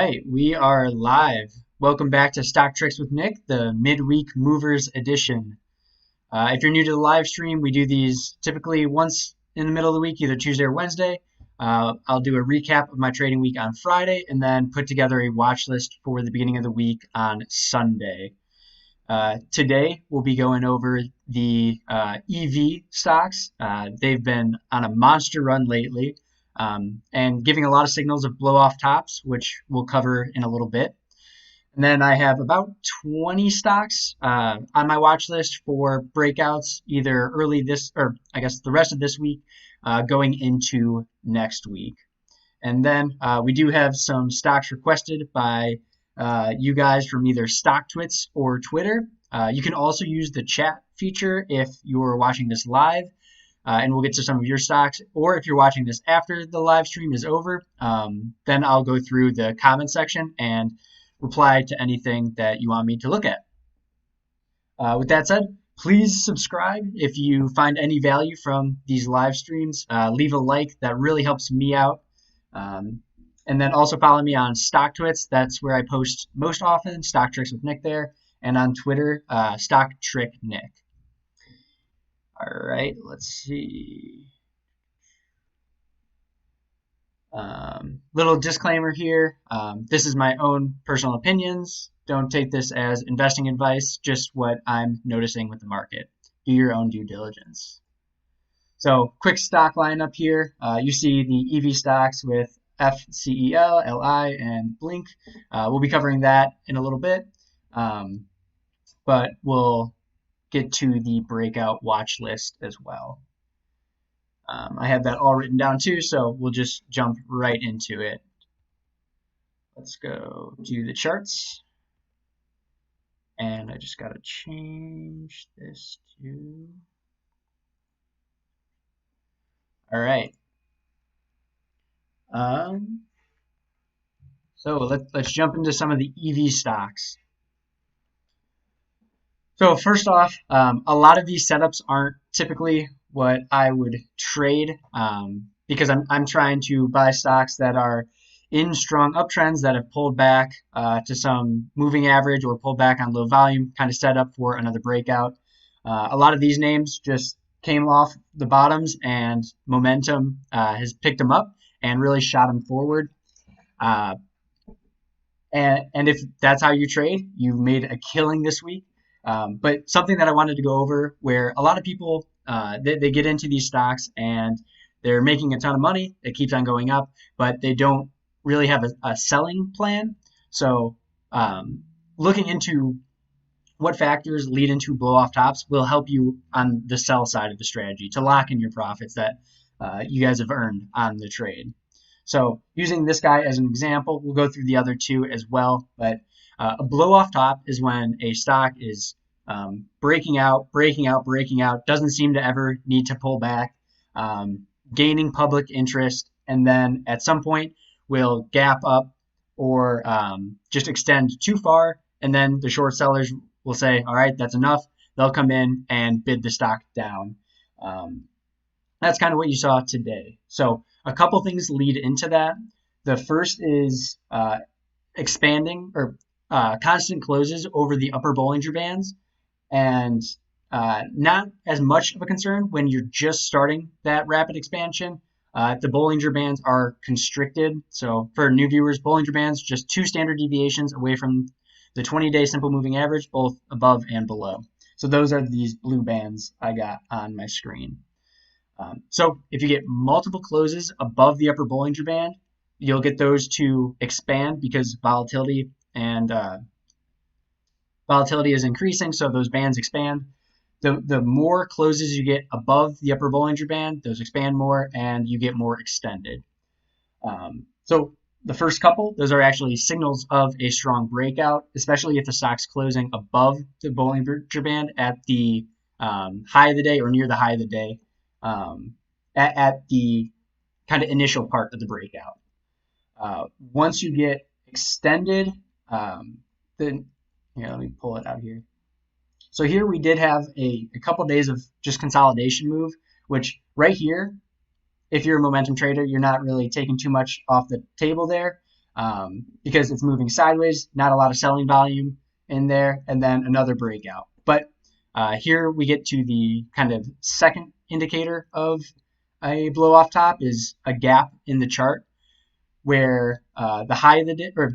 right, we are live. Welcome back to Stock Tricks with Nick, the midweek movers edition. If you're new to the live stream, we do these typically once in the middle of the week, either Tuesday or Wednesday. I'll do a recap of my trading week on Friday and then put together a watch list for the beginning of the week on Sunday. Today, we'll be going over the EV stocks. They've been on a monster run lately. And giving a lot of signals of blow off tops, which we'll cover in a little bit. And then I have about 20 stocks on my watch list for breakouts, either early this, or I guess the rest of this week, going into next week. And then we do have some stocks requested by you guys from either StockTwits or Twitter. You can also use the chat feature if you're watching this live. And we'll get to some of your stocks, or if you're watching this after the live stream is over, then I'll go through the comment section and reply to anything that you want me to look at. With that said, please subscribe if you find any value from these live streams. Leave a like, that really helps me out. And then also follow me on StockTwits. That's where I post most often, Stock Tricks with Nick there, and on Twitter, Stock Trick Nick. All right, let's see. Little disclaimer here. This is my own personal opinions. Don't take this as investing advice, just what I'm noticing with the market. Do your own due diligence. So, quick stock lineup here. You see the EV stocks with FCEL, LI, and BLNK. We'll be covering that in a little bit, but we'll get to the breakout watch list as well. I have that all written down too, so we'll just jump right into it. Let's go to the charts. And I just got to change this to... All right. So let's jump into some of the EV stocks. So first off, a lot of these setups aren't typically what I would trade because I'm trying to buy stocks that are in strong uptrends that have pulled back to some moving average or pulled back on low volume, kind of set up for another breakout. A lot of these names just came off the bottoms and momentum has picked them up and really shot them forward. And if that's how you trade, you've made a killing this week. But something that I wanted to go over, where a lot of people, they get into these stocks and they're making a ton of money. It keeps on going up, but they don't really have a selling plan. So looking into what factors lead into blow-off tops will help you on the sell side of the strategy to lock in your profits that you guys have earned on the trade. So using this guy as an example, we'll go through the other two as well, but a blow-off top is when a stock is breaking out, doesn't seem to ever need to pull back, gaining public interest, and then at some point will gap up or just extend too far, and then the short sellers will say, all right, that's enough. They'll come in and bid the stock down. That's kind of what you saw today. So a couple things lead into that. The first is expanding or constant closes over the upper Bollinger Bands, and not as much of a concern when you're just starting that rapid expansion. The Bollinger Bands are constricted. So for new viewers, Bollinger Bands, just 2 standard deviations away from the 20-day simple moving average, both above and below. So those are these blue bands I got on my screen. So if you get multiple closes above the upper Bollinger Band, you'll get those to expand because volatility and volatility is increasing, so those bands expand. The more closes you get above the upper Bollinger Band, those expand more and you get more extended. So the first couple, those are actually signals of a strong breakout, especially if the stock's closing above the Bollinger Band at the high of the day or near the high of the day at the kind of initial part of the breakout. Once you get extended, then here, let me pull it out here. So here we did have a couple days of just consolidation move, which right here, if you're a momentum trader, you're not really taking too much off the table there. because it's moving sideways, not a lot of selling volume in there, and then another breakout. But here we get to the kind of second indicator of a blow off top is a gap in the chart where the high of the day, or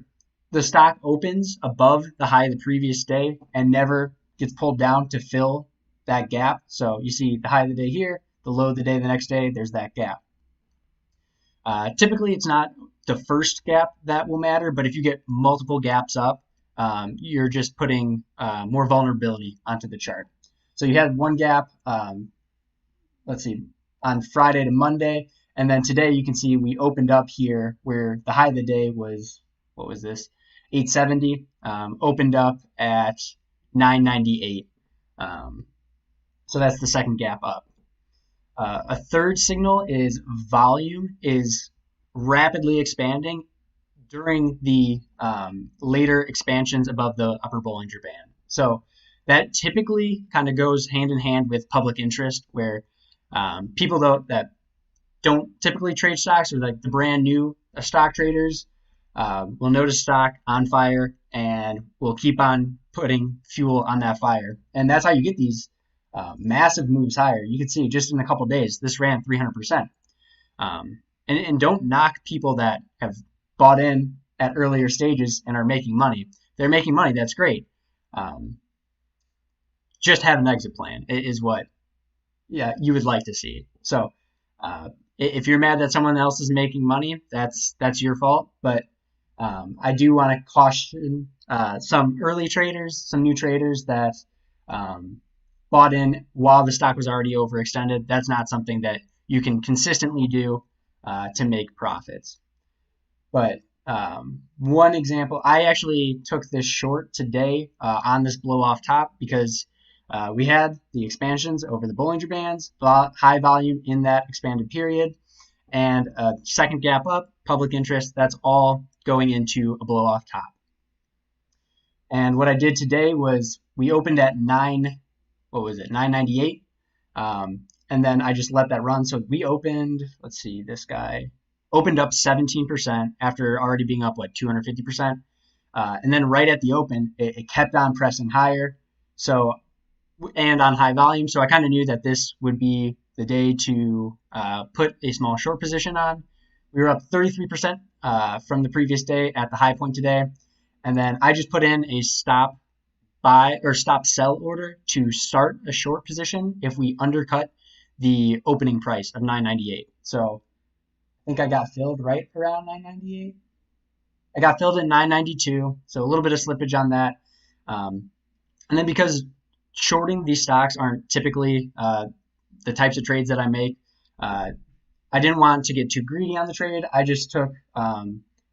the stock opens above the high of the previous day and never gets pulled down to fill that gap. So you see the high of the day here, the low of the day the next day, there's that gap. Typically, it's not the first gap that will matter, but if you get multiple gaps up, you're just putting more vulnerability onto the chart. So you had one gap, let's see, on Friday to Monday, and then today you can see we opened up here where the high of the day was, what was this, 870, opened up at 998. So that's the second gap up. A third signal is volume is rapidly expanding during the later expansions above the upper Bollinger Band. So that typically kind of goes hand in hand with public interest, where people that don't typically trade stocks, or like the brand new stock traders, will notice stock on fire and will keep on putting fuel on that fire. And that's how you get these massive moves higher. You can see just in a couple days, this ran 300%. And don't knock people that have bought in at earlier stages and are making money. They're making money, that's great. Just have an exit plan is what you would like to see. So if you're mad that someone else is making money, that's your fault. But I do want to caution some early traders, some new traders that bought in while the stock was already overextended. That's not something that you can consistently do to make profits. But one example, I actually took this short today on this blow off top because we had the expansions over the Bollinger Bands, high volume in that expanded period, and a second gap up, public interest. That's all going into a blow off top. And what I did today was we opened at 998, and then I just let that run. So we opened, let's see, this guy opened up 17% after already being up, 250%. And then right at the open, it kept on pressing higher. So, and on high volume. So I kind of knew that this would be the day to put a small short position on. We were up 33% from the previous day at the high point today. And then I just put in a stop buy or stop sell order to start a short position if we undercut the opening price of 998. So I think I got filled right around 998. I got filled at 992, so a little bit of slippage on that. And then because shorting these stocks aren't typically the types of trades that I make, I didn't want to get too greedy on the trade. I just took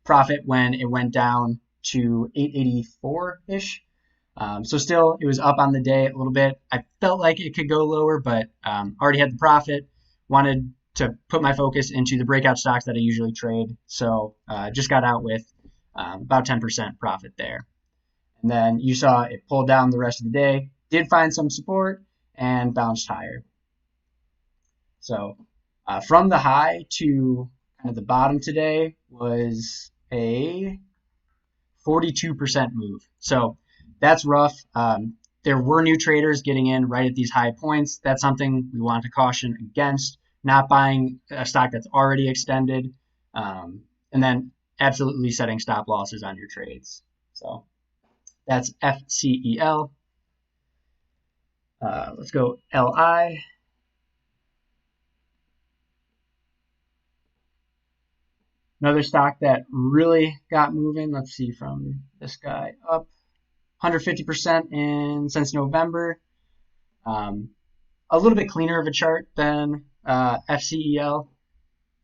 profit when it went down to 884-ish. So still, it was up on the day a little bit. I felt like it could go lower, but already had the profit. Wanted to put my focus into the breakout stocks that I usually trade. So just got out with about 10% profit there. And then you saw it pulled down the rest of the day. Did find some support and bounced higher. So from the high to kind of the bottom today was a 42% move. So that's rough. There were new traders getting in right at these high points. That's something we want to caution against, not buying a stock that's already extended, and then absolutely setting stop losses on your trades. So that's FCEL. Let's go LI. Another stock that really got moving. Let's see, from this guy up 150% since November. A little bit cleaner of a chart than FCEL.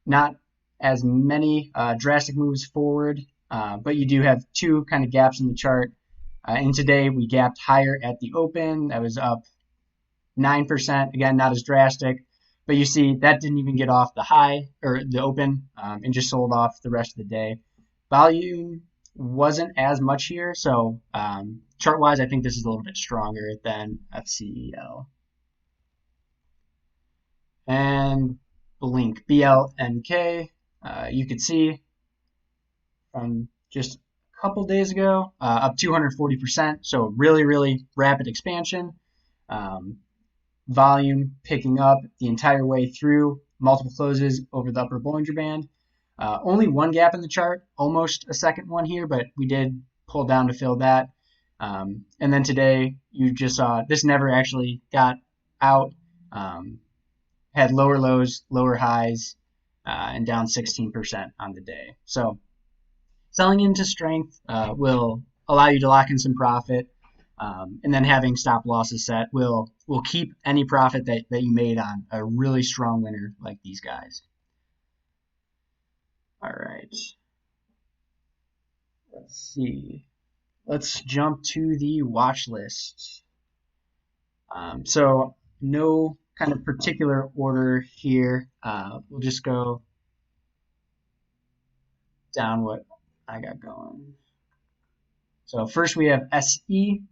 Not as many drastic moves forward, but you do have two kind of gaps in the chart. And today we gapped higher at the open. That was up 9%. Again, not as drastic. But you see that didn't even get off the high or the open and just sold off the rest of the day. Volume wasn't as much here. So chart-wise, I think this is a little bit stronger than FCEL. And BLNK, BLNK, you could see from just a couple days ago, up 240%. So really, really rapid expansion. Volume picking up the entire way through, multiple closes over the upper Bollinger Band. Only one gap in the chart, almost a second one here, but we did pull down to fill that. And then today, you just saw this never actually got out. Had lower lows, lower highs, and down 16% on the day. So selling into strength will allow you to lock in some profit, and then having stop losses set will keep any profit that you made on a really strong winner like these guys. All right. Let's see. Let's jump to the watch list. So no kind of particular order here. We'll just go down what I got going. So first we have SE.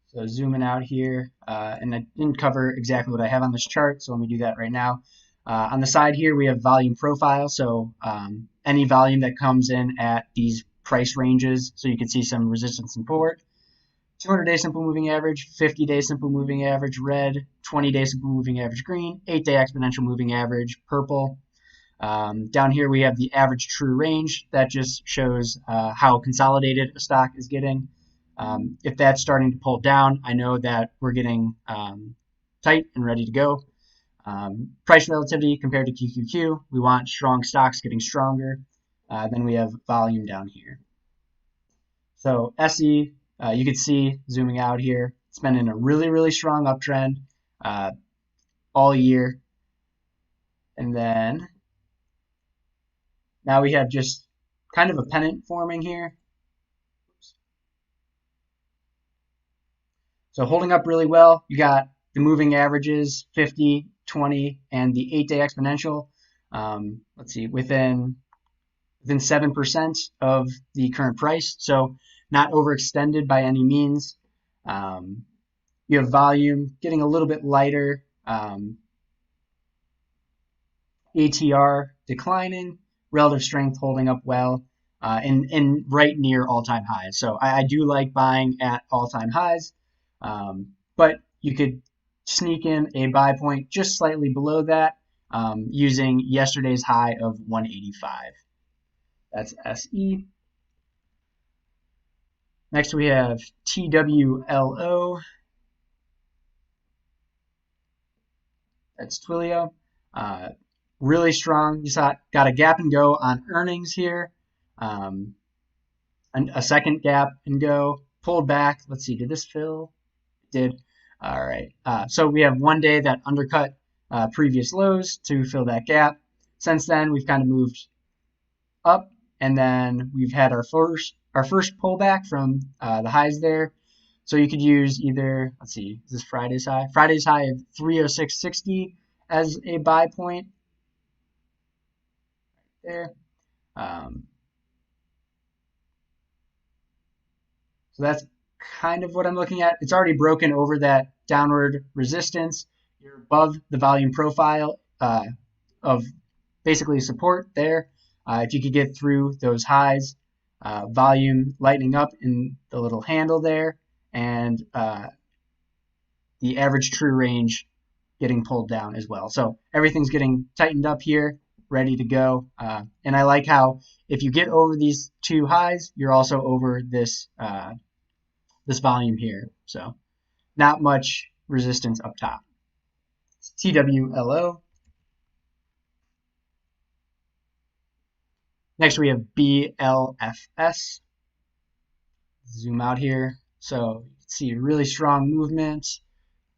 So zooming out here, and I didn't cover exactly what I have on this chart, so let me do that right now. On the side here, we have volume profile, so any volume that comes in at these price ranges, so you can see some resistance and support. 200-day simple moving average, 50-day simple moving average red, 20-day simple moving average green, 8-day exponential moving average purple. Down here we have the average true range. That just shows how consolidated a stock is getting. If that's starting to pull down, I know that we're getting tight and ready to go. Price relativity compared to QQQ, we want strong stocks getting stronger. Then we have volume down here. So SE, you can see zooming out here, it's been in a really, really strong uptrend all year. And then now we have just kind of a pennant forming here. So holding up really well. You got the moving averages, 50, 20, and the 8-day exponential. Let's see, within 7% of the current price. So not overextended by any means. You have volume getting a little bit lighter. ATR declining. Relative strength holding up well. And right near all-time highs. So I do like buying at all-time highs. But you could sneak in a buy point just slightly below that using yesterday's high of 185. That's SE. Next we have TWLO. That's TWLO. Really strong. You saw got a gap and go on earnings here. And a second gap and go. Pulled back. Let's see, did this fill? Did. All right. So we have one day that undercut previous lows to fill that gap. Since then, we've kind of moved up, and then we've had our first pullback from the highs there. So you could use either, let's see, is this Friday's high? Friday's high of 306.60 as a buy point. Right there. So that's kind of what I'm looking at. It's already broken over that downward resistance. You're above the volume profile of basically support there. If you could get through those highs, volume lightening up in the little handle there, and the average true range getting pulled down as well. So everything's getting tightened up here, ready to go. And I like how if you get over these two highs, you're also over this this volume here. So not much resistance up top. It's TWLO. Next we have BLFS. Zoom out here. So you can see really strong movement.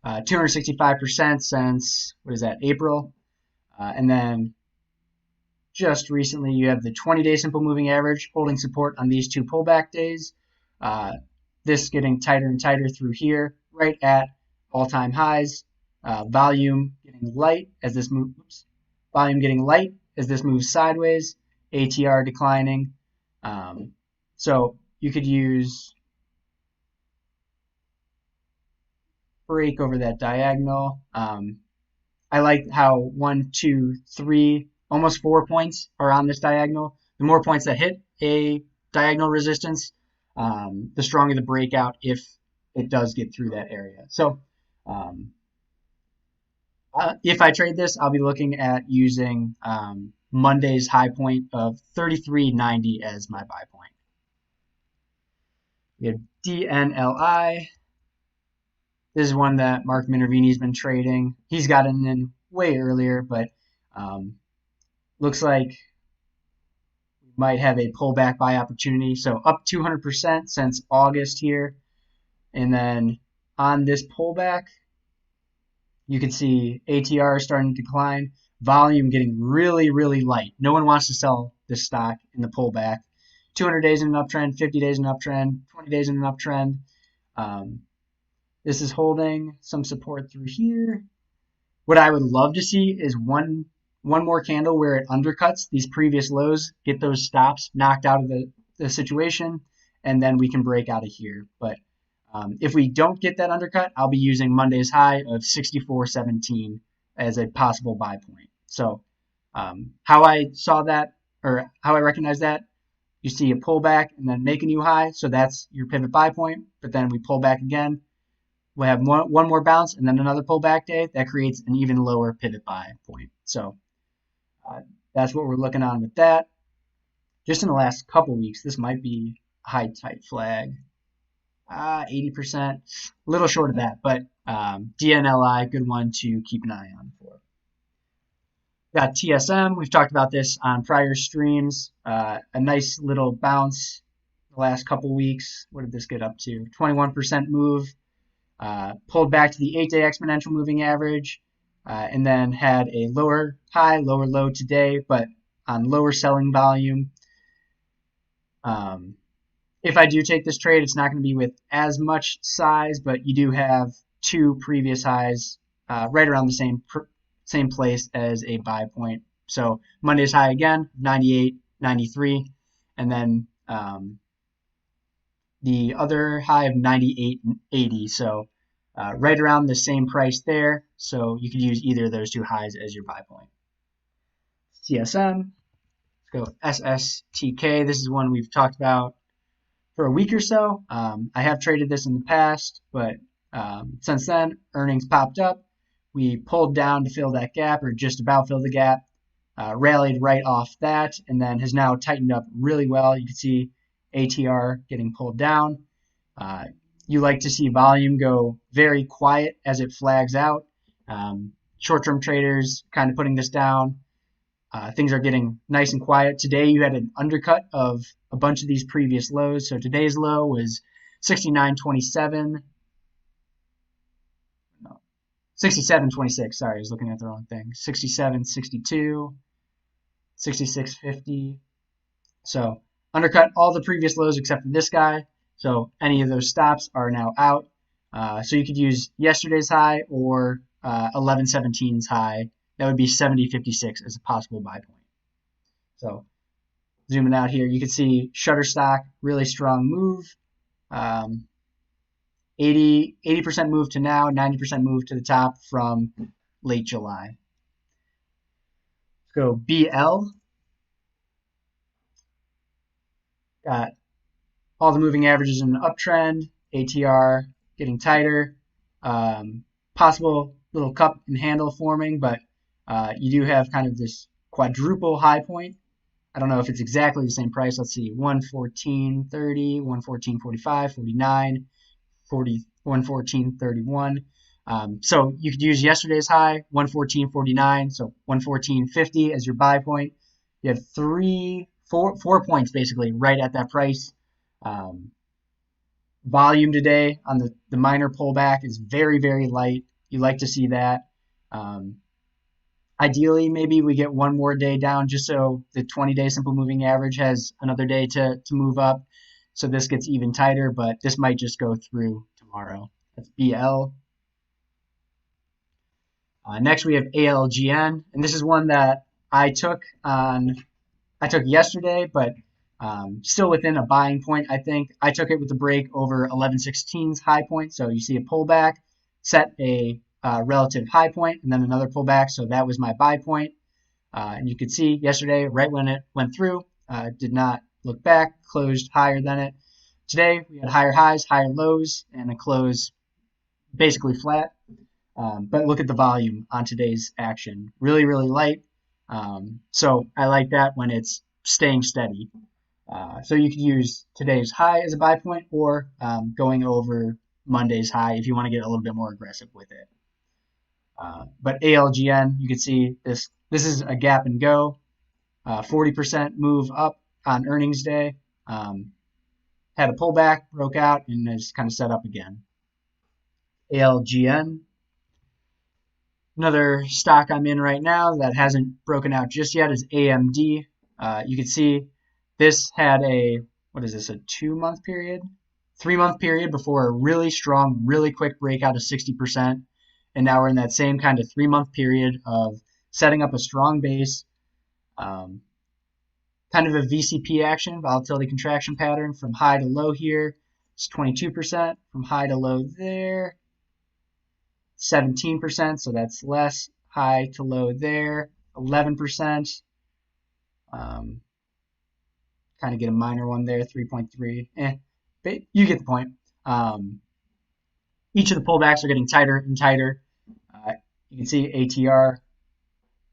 265% since, what is that, April. And then just recently you have the 20-day simple moving average holding support on these two pullback days. This getting tighter and tighter through here, right at all-time highs. Volume getting light as this moves. Volume getting light as this moves sideways. ATR declining. So you could use break over that diagonal. I like how 1, 2, 3 almost 4 points are on this diagonal. The more points that hit a diagonal resistance, the stronger the breakout if it does get through that area. So if I trade this, I'll be looking at using Monday's high point of 33.90 as my buy point. We have DNLI. This is one that Mark Minervini's been trading. He's gotten in way earlier, but looks like we might have a pullback buy opportunity. So up 200% since August here. And then on this pullback, you can see ATR starting to decline, volume getting really, really light. No one wants to sell this stock in the pullback. 200 days in an uptrend, 50 days in an uptrend, 20 days in an uptrend. This is holding some support through here. What I would love to see is one more candle where it undercuts these previous lows, get those stops knocked out of the situation, and then we can break out of here. But if we don't get that undercut, I'll be using Monday's high of 64.17 as a possible buy point. So how I saw that, or how I recognize that, you see a pullback and then make a new high. So that's your pivot buy point. But then we pull back again. We'll have one more bounce and then another pullback day. That creates an even lower pivot buy point. So that's what we're looking on with that. Just in the last couple weeks, this might be a high tight flag. 80%, a little short of that, but DNLI, good one to keep an eye on for. Got TSM. We've talked about this on prior streams. A nice little bounce the last couple weeks. What did this get up to? 21% move. Pulled back to the 8-day exponential moving average, and then had a lower high, lower low today, but on lower selling volume. If I do take this trade, it's not going to be with as much size, but you do have two previous highs right around the same place as a buy point. So Monday's high again, 98.93, and then the other high of 98.80. So right around the same price there. So you could use either of those two highs as your buy point. TSM. Let's go SSTK. This is one we've talked about for a week or so. I have traded this in the past, but since then, earnings popped up. We pulled down to fill that gap, or just about fill the gap, rallied right off that, and then has now tightened up really well. You can see ATR getting pulled down. You like to see volume go very quiet as it flags out. Short-term traders kind of putting this down. Things are getting nice and quiet. Today you had an undercut of a bunch of these previous lows. So today's low was 69.27. No, 67.26. Sorry, I was looking at the wrong thing. 67.62. 66.50. So undercut all the previous lows except for this guy. So any of those stops are now out. So you could use yesterday's high or 11.17's high. That would be 70.56 as a possible buy point. So zooming out here, you can see Shutterstock, really strong move. 80% move to now, 90% move to the top from late July. Let's go BL. Got all the moving averages in an uptrend. ATR getting tighter. Possible little cup and handle forming, but you do have kind of this quadruple high point. I don't know if it's exactly the same price. Let's see, 114.30, 114.45, 49, 114.31. So you could use yesterday's high, 114.49, so 114.50 as your buy point. You have 4 points basically right at that price. Volume today on the minor pullback is very, very light. You like to see that. Ideally, maybe we get one more day down just so the 20-day simple moving average has another day to move up. So this gets even tighter, but this might just go through tomorrow. That's BL. Next, we have ALGN, and this is one that I took yesterday, but still within a buying point, I think. I took it with the break over 11.16's high point. So you see a pullback, set a relative high point, and then another pullback. So that was my buy point. And you could see yesterday, right when it went through, did not look back, closed higher than it. Today, we had higher highs, higher lows, and a close basically flat. But look at the volume on today's action. Really, really light. So I like that when it's staying steady. So you could use today's high as a buy point, or going over Monday's high if you want to get a little bit more aggressive with it. But ALGN, you can see this is a gap and go. 40% move up on earnings day. Had a pullback, broke out, and is kind of set up again. ALGN, another stock I'm in right now that hasn't broken out just yet is AMD. You can see this had a, what is this, a 2-month period? 3-month period before a really strong, really quick breakout of 60%. And now we're in that same kind of 3-month period of setting up a strong base, kind of a VCP action, volatility contraction pattern from high to low here. It's 22%. From high to low there, 17%, so that's less. High to low there, 11%. Kind of get a minor one there, 3.3. But you get the point. Each of the pullbacks are getting tighter and tighter. You can see ATR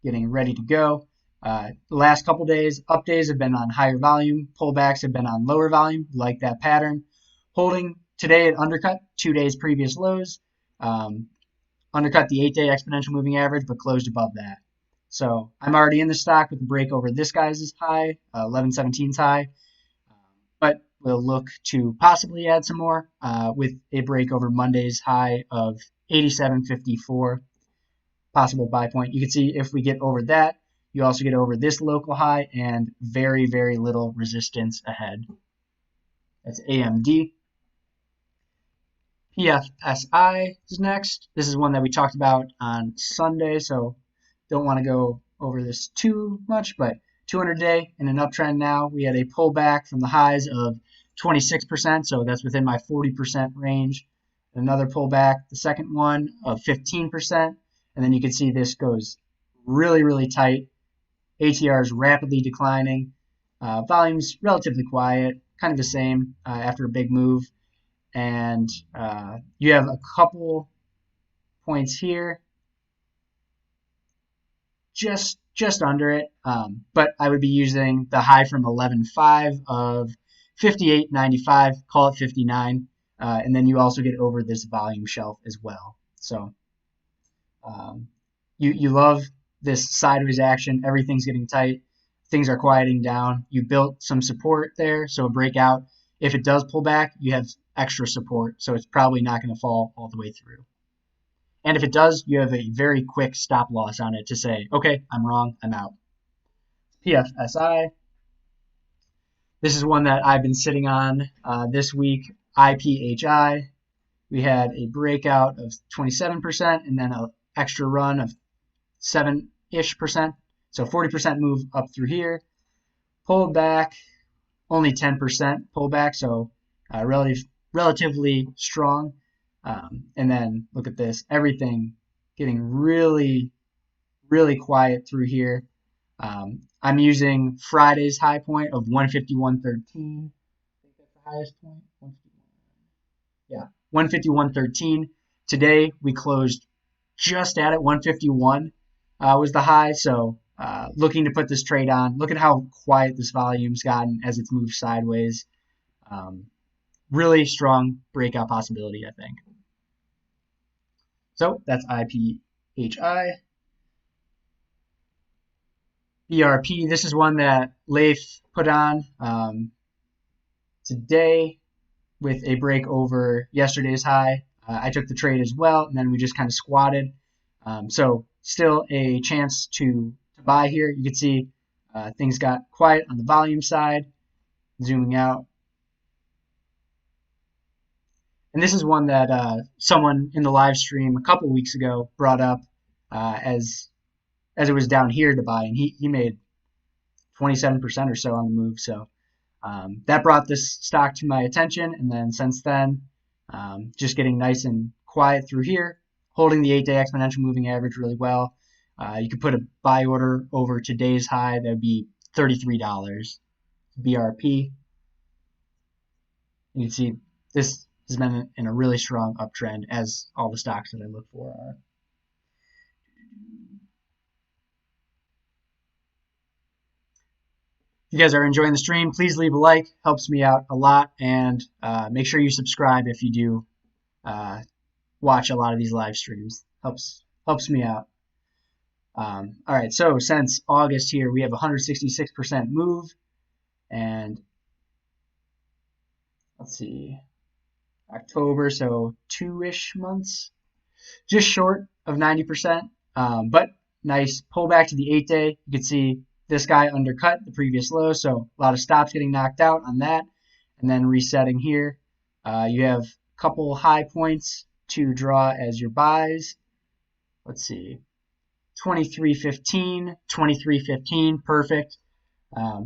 getting ready to go. The last couple days, up days have been on higher volume. Pullbacks have been on lower volume. Like that pattern. Holding today at undercut 2 days previous lows. Undercut the 8-day exponential moving average, but closed above that. So I'm already in the stock with the break over this guy's high, 11.17's high. But we'll look to possibly add some more with a break over Monday's high of 87.54. Possible buy point. You can see if we get over that, you also get over this local high and very, very little resistance ahead. That's AMD. PFSI is next. This is one that we talked about on Sunday, so don't want to go over this too much, but 200-day in an uptrend now. We had a pullback from the highs of 26%, so that's within my 40% range. Another pullback, the second one of 15%, and then you can see this goes really, really tight. ATR is rapidly declining. Volume's relatively quiet, kind of the same after a big move. And you have a couple points here, just under it. But I would be using the high from 11.5 of 58.95, call it 59, and then you also get over this volume shelf as well. So you love this sideways action. Everything's getting tight. Things are quieting down. You built some support there, so a breakout. If it does pull back, you have extra support, so it's probably not going to fall all the way through. And if it does, you have a very quick stop loss on it to say, okay, I'm wrong, I'm out. PFSI. This is one that I've been sitting on this week, IPHI. We had a breakout of 27% and then an extra run of 7-ish%. So 40% move up through here. Pulled back, only 10% pullback, so relatively strong. And then look at this, everything getting really, really quiet through here. I'm using Friday's high point of 151.13. I think that's the highest point. 151.13. Today we closed just at it. 151 was the high. So looking to put this trade on. Look at how quiet this volume's gotten as it's moved sideways. Really strong breakout possibility, I think. So that's IPHI. BRP, this is one that Leif put on today with a break over yesterday's high. I took the trade as well, and then we just kind of squatted. So still a chance to buy here. You can see things got quiet on the volume side. Zooming out. And this is one that someone in the live stream a couple weeks ago brought up as it was down here to buy, and he made 27% or so on the move. So that brought this stock to my attention, and then since then, just getting nice and quiet through here, holding the 8-day exponential moving average really well. You could put a buy order over today's high. That would be $33. BRP. You can see this has been in a really strong uptrend, as all the stocks that I look for are. If you guys are enjoying the stream, please leave a like. Helps me out a lot. And make sure you subscribe if you do watch a lot of these live streams. Helps me out. All right, so since August here, we have 166% move. And let's see, October, so 2-ish months, just short of 90%, but nice pullback to the 8-day. You can see this guy undercut the previous low, so a lot of stops getting knocked out on that, and then resetting here. You have a couple high points to draw as your buys. Let's see, 23.15, 23.15, perfect.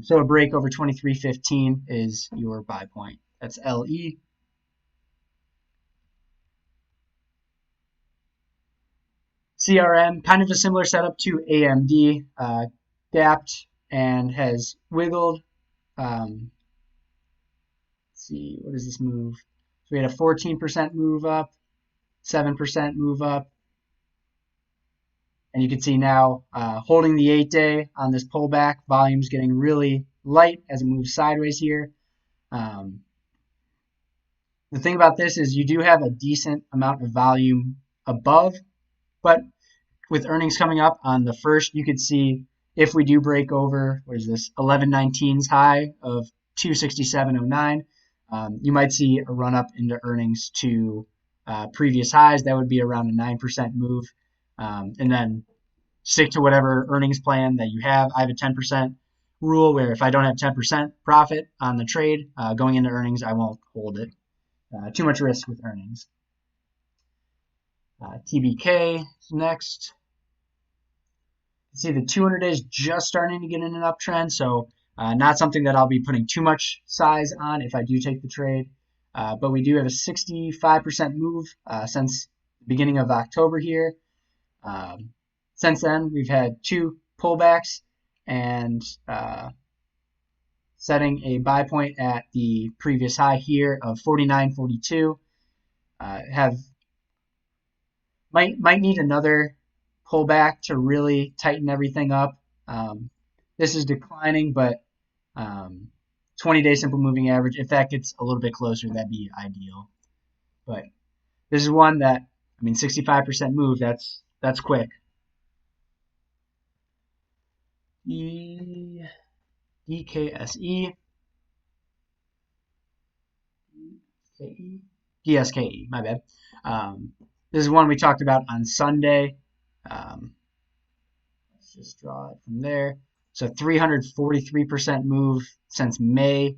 So a break over 23.15 is your buy point. That's LE. CRM, kind of a similar setup to AMD, gapped and has wiggled. Let's see, what does this move? So we had a 14% move up, 7% move up. And you can see now holding the 8-day on this pullback, volume's getting really light as it moves sideways here. The thing about this is you do have a decent amount of volume above, but with earnings coming up on the 1st, you could see if we do break over, what is this, 11.19's high of 267.09, you might see a run up into earnings to previous highs. That would be around a 9% move. And then stick to whatever earnings plan that you have. I have a 10% rule where if I don't have 10% profit on the trade going into earnings, I won't hold it. Too much risk with earnings. TBK is next. You see the 200 days just starting to get in an uptrend, so not something that I'll be putting too much size on if I do take the trade. But we do have a 65% move since the beginning of October here. Since then, we've had 2 pullbacks and setting a buy point at the previous high here of 49.42. Might need another pullback to really tighten everything up. This is declining, but 20-day simple moving average, if that gets a little bit closer, that'd be ideal. But this is one that, I mean, 65% move, that's quick. DKSE. DSKE, my bad. This is one we talked about on Sunday. Let's just draw it from there. So 343% move since May.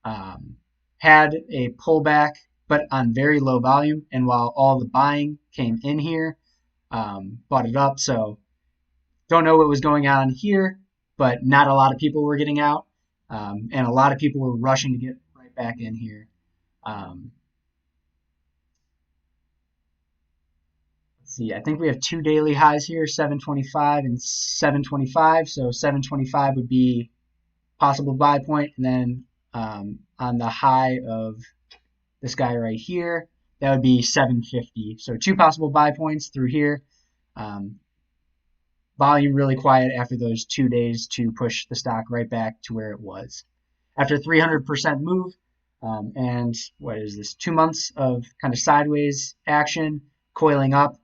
Had a pullback, but on very low volume. And while all the buying came in here, bought it up. So don't know what was going on here, but not a lot of people were getting out. And a lot of people were rushing to get right back in here. See, I think we have 2 daily highs here, 725 and 725. So 725 would be possible buy point, and then on the high of this guy right here, that would be 750. So 2 possible buy points through here. Volume really quiet after those 2 days to push the stock right back to where it was. After 300% move, and what is this, 2 months of kind of sideways action, coiling up,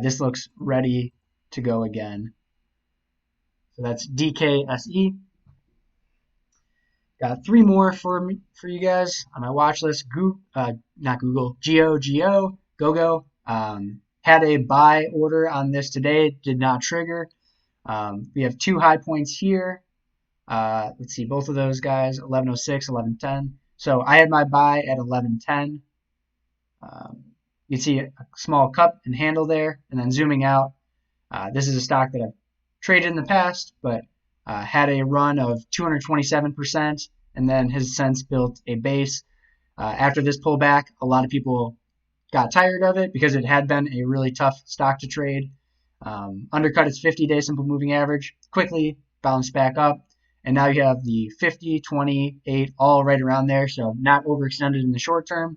this looks ready to go again. So that's DKSE. Got 3 more for you guys on my watch list. GOGO. Had a buy order on this today, did not trigger. We have 2 high points here. Let's see, both of those guys, 1106, 1110. So I had my buy at 1110. You see a small cup and handle there, and then zooming out. This is a stock that I've traded in the past, but had a run of 227%, and then has since built a base. After this pullback, a lot of people got tired of it because it had been a really tough stock to trade. undercut its 50-day simple moving average, quickly bounced back up, and now you have the 50, 20, 8 all right around there, so not overextended in the short term.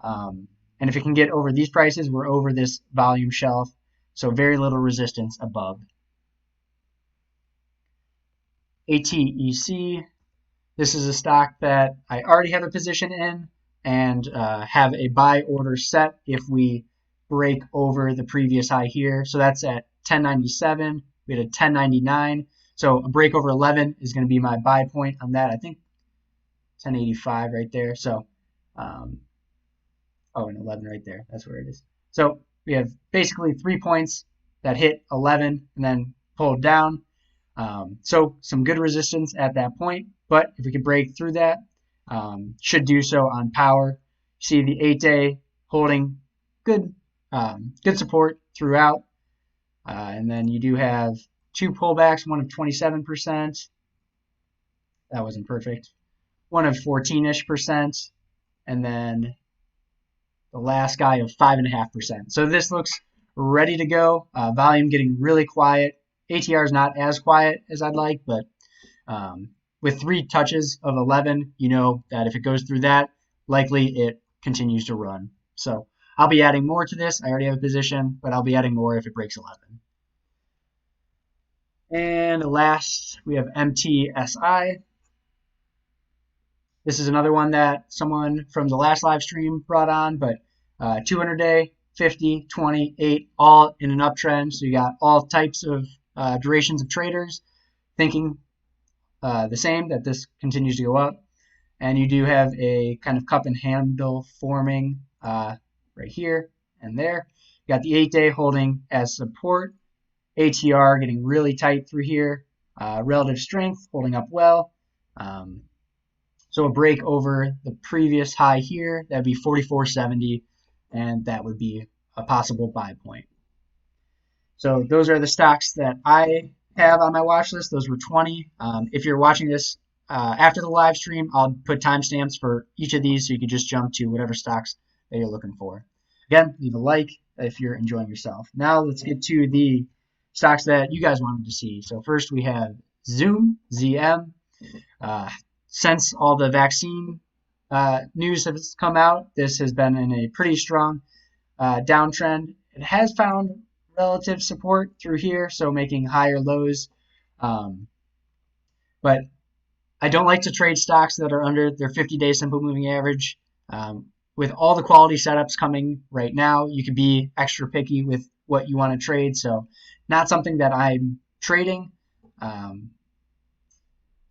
And if it can get over these prices, we're over this volume shelf, so very little resistance above. ATEC, this is a stock that I already have a position in and have a buy order set if we break over the previous high here. So that's at 1097. We had a 1099. So a break over 11 is going to be my buy point on that. I think 1085 right there. So, oh, and 11 right there. That's where it is. So we have basically 3 points that hit 11 and then pulled down. So some good resistance at that point. But if we could break through that, should do so on power. See the 8-day holding good support throughout. And then you do have 2 pullbacks, one of 27%. That wasn't perfect. One of 14-ish%. And then the last guy of 5.5%. So this looks ready to go. Volume getting really quiet. ATR is not as quiet as I'd like, but with 3 touches of 11, you know that if it goes through that, likely it continues to run. So I'll be adding more to this. I already have a position, but I'll be adding more if it breaks 11. And last, we have MTSI. This is another one that someone from the last live stream brought on, but 200-day, 50, 20, 8, all in an uptrend. So you got all types of durations of traders thinking the same, that this continues to go up. And you do have a kind of cup and handle forming right here and there. You got the 8-day holding as support. ATR getting really tight through here. Relative strength holding up well. So a break over the previous high here, that'd be 44.70, and that would be a possible buy point. So those are the stocks that I have on my watch list. Those were 20. If you're watching this after the live stream, I'll put timestamps for each of these so you can just jump to whatever stocks that you're looking for. Again, leave a like if you're enjoying yourself. Now let's get to the stocks that you guys wanted to see. So first we have Zoom, ZM. Since all the vaccine news has come out, this has been in a pretty strong downtrend. It has found relative support through here, so making higher lows. But I don't like to trade stocks that are under their 50-day simple moving average. With all the quality setups coming right now, you can be extra picky with what you want to trade. So not something that I'm trading.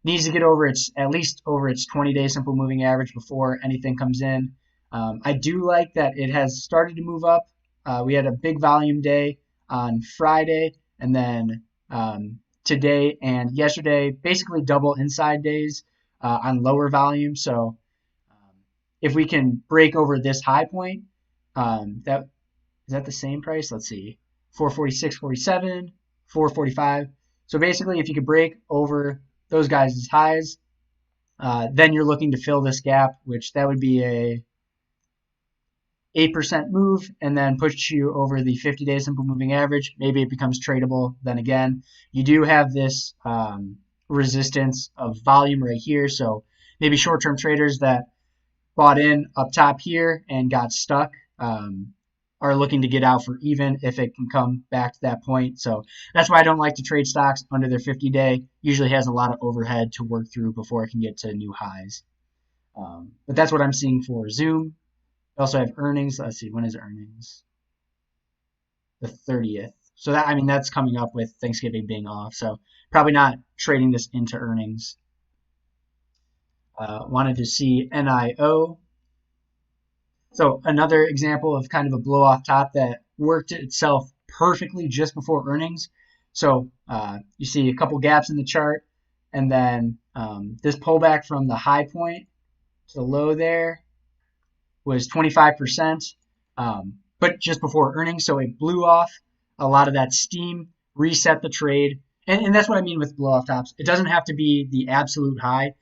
Needs to get over at least over its 20-day simple moving average before anything comes in. I do like that it has started to move up. We had a big volume day on Friday, and then today and yesterday, basically double inside days on lower volume. So if we can break over this high point, is that the same price? Let's see, 446.47, 445. So basically, if you could break over those guys' highs, then you're looking to fill this gap, which that would be a 8% move, and then push you over the 50-day simple moving average. Maybe it becomes tradable. Then again, you do have this resistance of volume right here. So maybe short-term traders that bought in up top here and got stuck are looking to get out for even if it can come back to that point. So that's why I don't like to trade stocks under their 50-day. Usually has a lot of overhead to work through before it can get to new highs. But that's what I'm seeing for Zoom. We also have earnings. Let's see, when is earnings? The 30th. So that, I mean, that's coming up with Thanksgiving being off. So probably not trading this into earnings. Wanted to see NIO. So another example of kind of a blow off top that worked itself perfectly just before earnings. So you see a couple gaps in the chart, and then this pullback from the high point to the low there was 25%, but just before earnings. So it blew off a lot of that steam, reset the trade. And that's what I mean with blow off tops. It doesn't have to be the absolute high.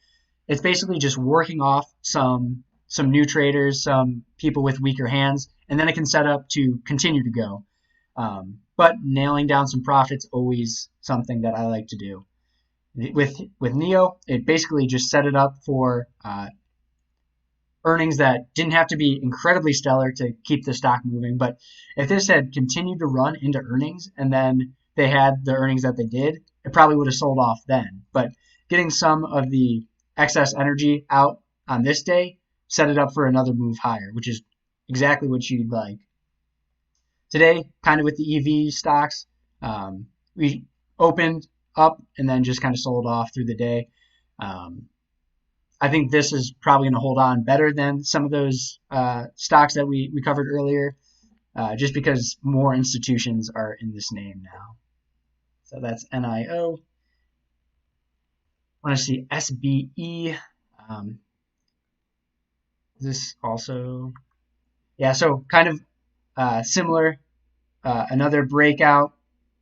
It's basically just working off some new traders, some people with weaker hands, and then it can set up to continue to go. but nailing down some profits always something that I like to do. With NEO, it basically just set it up for earnings that didn't have to be incredibly stellar to keep the stock moving. But if this had continued to run into earnings and then they had the earnings that they did, it probably would have sold off then. But getting some of the excess energy out on this day set it up for another move higher, which is exactly what you'd like. Today, kind of with the EV stocks, we opened up and then just kind of sold off through the day. I think this is probably going to hold on better than some of those stocks that we covered earlier, just because more institutions are in this name now. So that's NIO. I want to see SBE. This also, yeah, so kind of similar. Another breakout,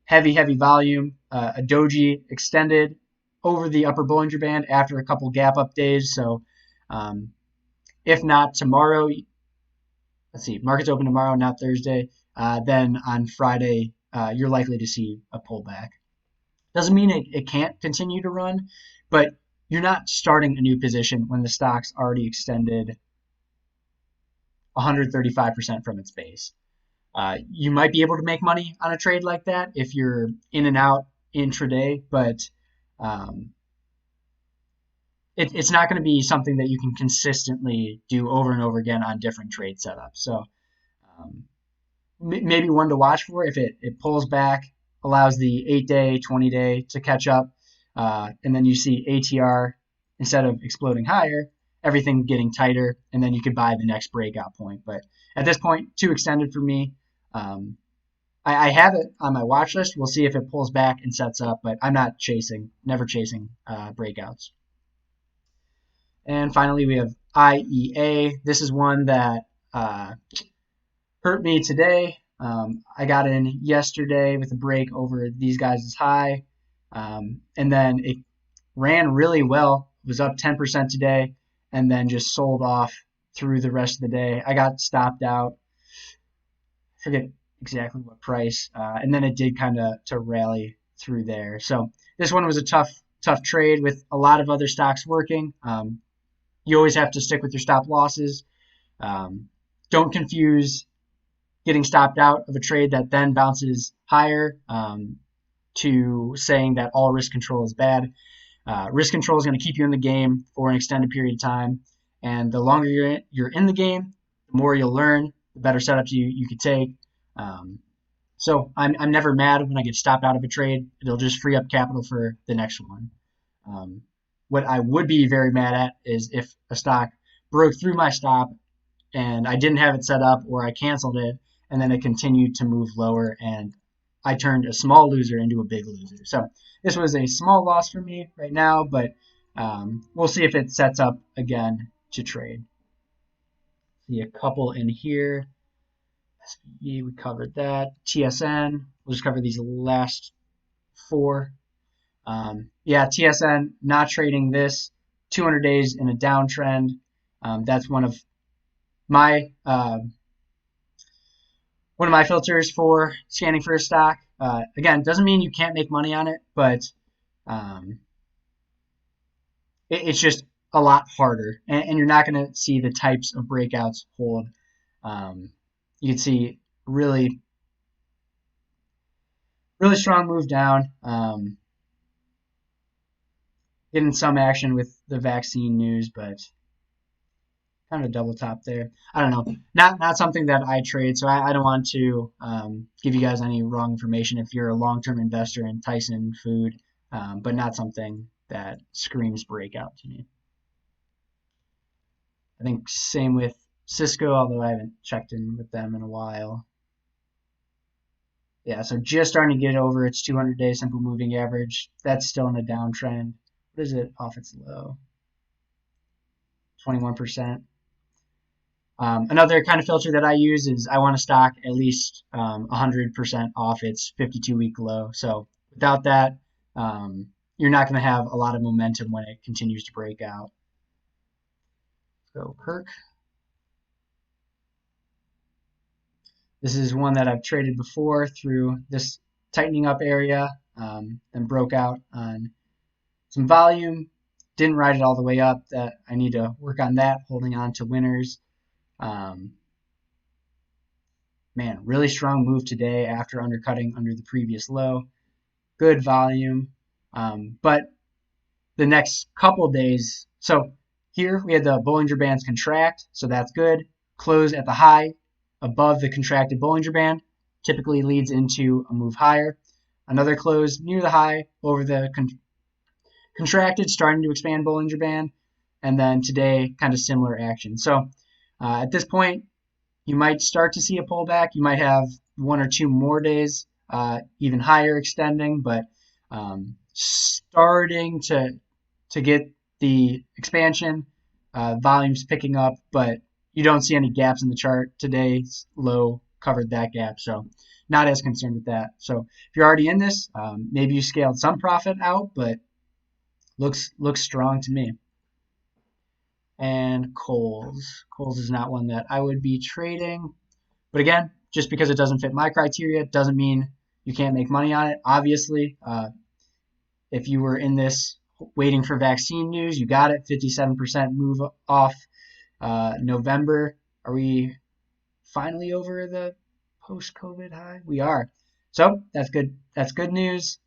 heavy volume. A doji extended over the upper Bollinger Band after a couple gap up days. So if not tomorrow, let's see, markets open tomorrow, not Thursday, then on Friday, you're likely to see a pullback. Doesn't mean it can't continue to run, but you're not starting a new position when the stock's already extended 135% from its base. You might be able to make money on a trade like that if you're in and out intraday, but it's not going to be something that you can consistently do over and over again on different trade setups. So maybe one to watch for if it pulls back, allows the 8-day, 20-day to catch up, and then you see ATR, instead of exploding higher, everything getting tighter, and then you could buy the next breakout point. But at this point, too extended for me. I have it on my watch list. We'll see if it pulls back and sets up, but I'm not chasing, never chasing breakouts. And finally, we have IEA. This is one that hurt me today. I got in yesterday with a break over these guys' high, and then it ran really well. It was up 10% today, and then just sold off through the rest of the day. I got stopped out. I forget exactly what price, and then it did kind of to rally through there. So this one was a tough trade with a lot of other stocks working. You always have to stick with your stop losses. Don't confuse getting stopped out of a trade that then bounces higher to saying that all risk control is bad. Risk control is going to keep you in the game for an extended period of time, and the longer you're in the game, the more you'll learn, the better setups you could take. So I'm never mad when I get stopped out of a trade. It'll just free up capital for the next one. What I would be very mad at is if a stock broke through my stop and I didn't have it set up, or I canceled it and then it continued to move lower and I turned a small loser into a big loser. So this was a small loss for me right now, but we'll see if it sets up again to trade. See a couple in here. SPE, we covered that. TSN, we'll just cover these last four. Yeah, TSN, not trading this. 200 days in a downtrend. That's one of my filters for scanning for a stock. Again, doesn't mean you can't make money on it, but it's just a lot harder, and you're not going to see the types of breakouts hold. You can see really strong move down. Getting some action with the vaccine news, but kind of a double top there. I don't know. Not something that I trade, so I don't want to give you guys any wrong information if you're a long-term investor in Tyson Food, but not something that screams breakout to me. I think same with CSCO, although I haven't checked in with them in a while. Yeah, so just starting to get over its 200-day simple moving average. That's still in a downtrend. What is it off its low? 21%. Another kind of filter that I use is I want a stock at least 100% off its 52-week low. So without that, you're not going to have a lot of momentum when it continues to break out. So KIRK. This is one that I've traded before through this tightening up area, then broke out on some volume. Didn't ride it all the way up. That I need to work on that, holding on to winners. Man, really strong move today after undercutting under the previous low. Good volume. But the next couple days, so here we had the Bollinger Bands contract, so that's good. Close at the high above the contracted Bollinger Band typically leads into a move higher. Another close near the high over the contracted, starting to expand Bollinger Band, and then today kind of similar action. So at this point, you might start to see a pullback. You might have 1 or 2 more days, even higher extending, but starting to get the expansion, volumes picking up, but you don't see any gaps in the chart. Today's low covered that gap, so not as concerned with that. So if you're already in this, maybe you scaled some profit out, but looks strong to me. And Kohl's is not one that I would be trading, but again, just because it doesn't fit my criteria doesn't mean you can't make money on it. Obviously, if you were in this waiting for vaccine news, you got it. 57% move off November. Are we finally over the post-COVID high? We are. So that's good. That's good news.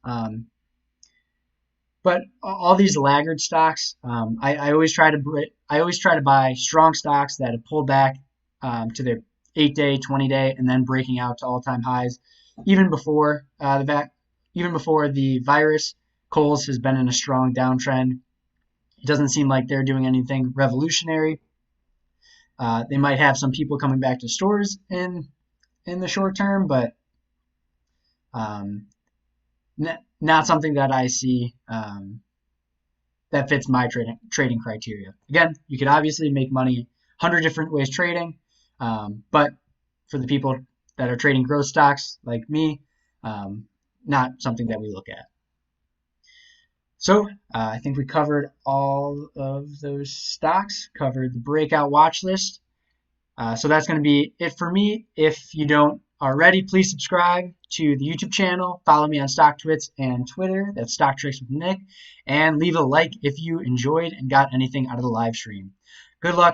But all these laggard stocks, I always try to buy strong stocks that have pulled back to their 8-day, 20-day, and then breaking out to all-time highs. Even before the virus, Kohl's has been in a strong downtrend. It doesn't seem like they're doing anything revolutionary. They might have some people coming back to stores in the short term, but not something that I see that fits my trading criteria. Again, you could obviously make money 100 different ways trading, but for the people that are trading growth stocks like me, not something that we look at. So I think we covered all of those stocks, covered the breakout watch list. So that's going to be it for me. If you don't already, please subscribe to the YouTube channel. Follow me on StockTwits and Twitter. That's Stock Tricks with Nick. And leave a like if you enjoyed and got anything out of the live stream. Good luck.